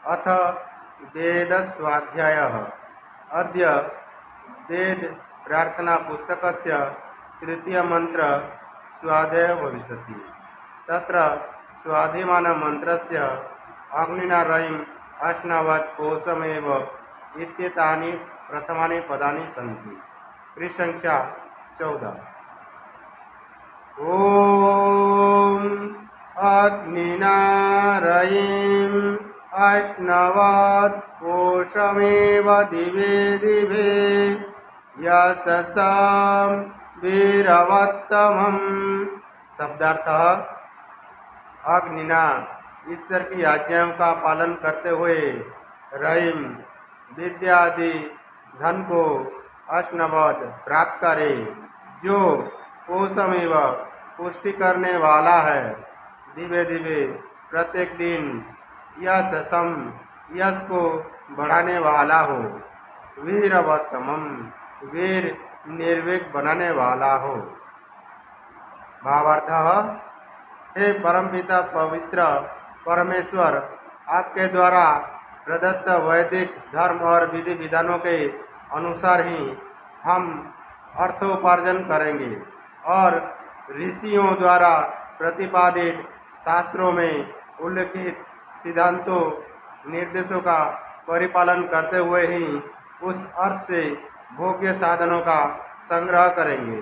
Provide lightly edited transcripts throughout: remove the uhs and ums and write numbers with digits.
अथ वेदस्वाध्यायः। अद्य वेद प्रार्थना पुस्तकस्य तृतीयमन्त्र स्वाध्यायः भविष्यति। तत्र स्वाध्यमानमन्त्रस्य अग्निना रयिम् अश्नावत् कोशमेव इत्येतानि प्रथमानि पदानि सन्ति। पृष्ठसङ्ख्या 14। ॐ अग्निना रयिम् अश्नावत् कोशमेव दिवे दिवे यशसां वीरवत्तमम्। शब्दार्थः: अग्निना ईश्वर की आज्ञाओं का पालन करते हुए रहीम विद्या आदि धन को अश्नावत् प्राप्त करे, जो कोशमेव पुष्टि करने वाला है, दिवे दिवे प्रत्येक दिन यश सम यश को बढ़ाने वाला हो, वीरवत्तमम वीर निर्भीक बनाने वाला हो। भावार्थः: हे परमपिता पवित्र परमेश्वर, आपके द्वारा प्रदत्त वैदिक धर्म और विधि विधानों के अनुसार ही हम अर्थोपार्जन करेंगे और ऋषियों द्वारा प्रतिपादित शास्त्रों में उल्लिखित सिद्धांतों निर्देशों का परिपालन करते हुए ही उस अर्थ से भोग्य साधनों का संग्रह करेंगे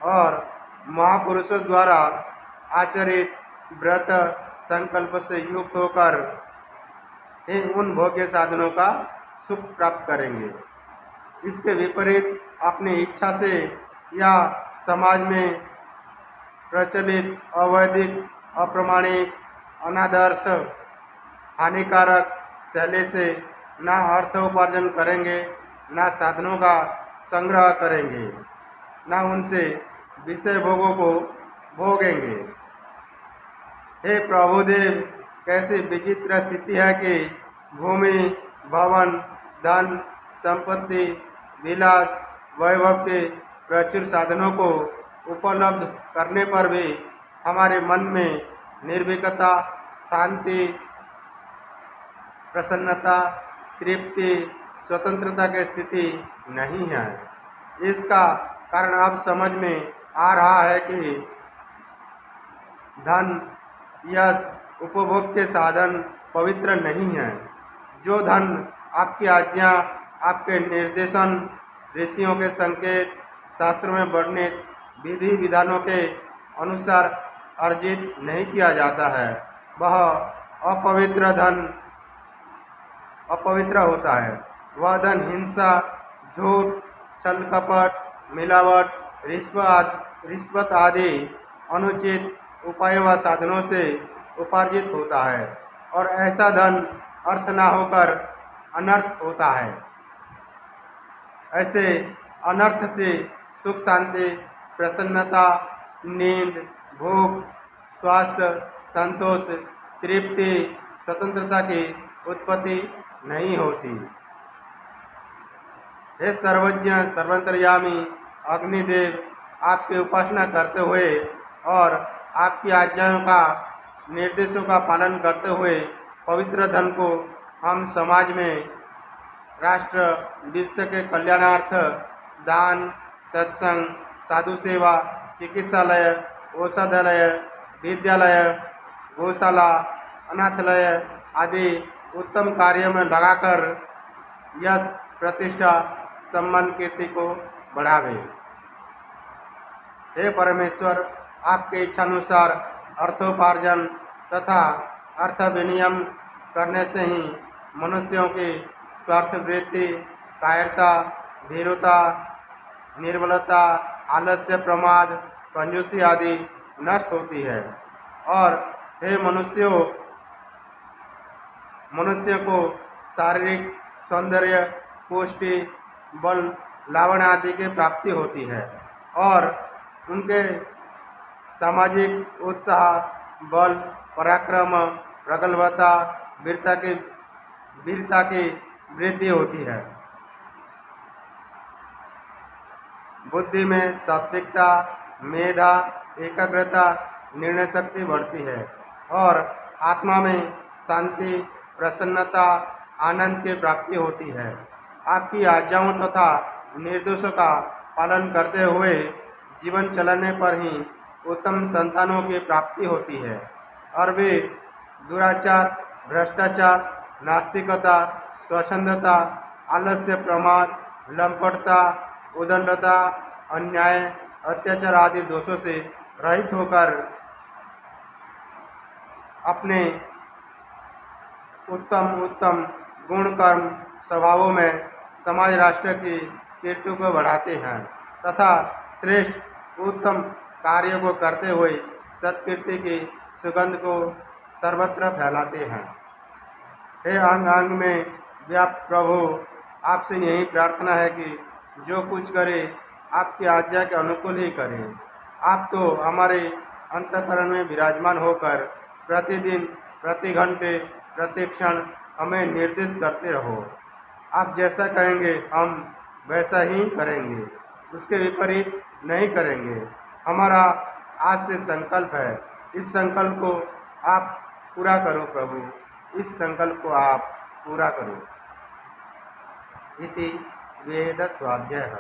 और महापुरुषों द्वारा आचरित व्रत संकल्प से युक्त होकर ही उन भोग्य साधनों का सुख प्राप्त करेंगे। इसके विपरीत अपनी इच्छा से या समाज में प्रचलित अवैधिक, अप्रमाणिक, अनादर्श, हानिकारक शैली से न अर्थोपार्जन करेंगे, न साधनों का संग्रह करेंगे, न उनसे विषय भोगों को भोगेंगे। हे प्रभुदेव, कैसी विचित्र स्थिति है कि भूमि, भवन, धन, संपत्ति, विलास, वैभव के प्रचुर साधनों को उपलब्ध करने पर भी हमारे मन में निर्भीकता, शांति, प्रसन्नता, तृप्ति, स्वतंत्रता की स्थिति नहीं है। इसका कारण अब समझ में आ रहा है कि धन, यश, उपभोग के साधन पवित्र नहीं है। जो धन आपकी आज्ञा, आपके निर्देशन, ऋषियों के संकेत, शास्त्रों में वर्णित विधि विधानों के अनुसार अर्जित नहीं किया जाता है, वह अपवित्र होता है। वह धन हिंसा, झूठ, छल कपट, मिलावट, रिश्वत आदि अनुचित उपायों व साधनों से उपार्जित होता है और ऐसा धन अर्थ न होकर अनर्थ होता है। ऐसे अनर्थ से सुख, शांति, प्रसन्नता, नींद, भूख, स्वास्थ्य, संतोष, तृप्ति, स्वतंत्रता की उत्पत्ति नहीं होती। हे सर्वज्ञ, सर्वंतर्यामी अग्निदेव, आपकी उपासना करते हुए और आपकी आज्ञाओं का, निर्देशों का पालन करते हुए पवित्र धन को हम समाज में राष्ट्र, विश्व के कल्याणार्थ दान, सत्संग, साधु सेवा, चिकित्सालय, औषधालय, विद्यालय, गौशाला, अनाथालय आदि उत्तम कार्यों में लगाकर यश, प्रतिष्ठा, सम्मान, कीर्ति को बढ़ावे। हे परमेश्वर, आपके इच्छानुसार अर्थोपार्जन तथा अर्थ विनियम करने से ही मनुष्यों की स्वार्थ वृत्ति, कायरता, भीरुता, निर्बलता, आलस्य, प्रमाद, कंजूसी आदि नष्ट होती है और हे मनुष्य को शारीरिक सौंदर्य, पुष्टि, बल, लावण्य आदि की प्राप्ति होती है और उनके सामाजिक उत्साह, बल, पराक्रम, प्रगल्भता, वीरता की वृद्धि होती है। बुद्धि में सात्विकता, मेधा, एकाग्रता, निर्णय शक्ति बढ़ती है और आत्मा में शांति, प्रसन्नता, आनंद की प्राप्ति होती है। आपकी आज्ञाओं तथा निर्देशों का पालन करते हुए जीवन चलाने पर ही उत्तम संतानों की प्राप्ति होती है और वे दुराचार, भ्रष्टाचार, नास्तिकता, स्वच्छंदता, आलस्य, प्रमाद, लंपटता, उदंडता, अन्याय, अत्याचार आदि दोषों से रहित होकर अपने उत्तम उत्तम गुण कर्म स्वभावों में समाज राष्ट्र की कीर्ति को बढ़ाते हैं तथा श्रेष्ठ उत्तम कार्यों को करते हुए सत्कीर्ति की सुगंध को सर्वत्र फैलाते हैं। हे अंग अंग में व्याप्त प्रभु, आपसे यही प्रार्थना है कि जो कुछ करे आपकी आज्ञा के अनुकूल ही करें। आप तो हमारे अंतःकरण में विराजमान होकर प्रतिदिन, प्रति घंटे, प्रति क्षण हमें निर्देश करते रहो। आप जैसा कहेंगे हम वैसा ही करेंगे, उसके विपरीत नहीं करेंगे। हमारा आज से संकल्प है, इस संकल्प को आप पूरा करो प्रभु, इस संकल्प को आप पूरा करो। इति वेद स्वाध्याय।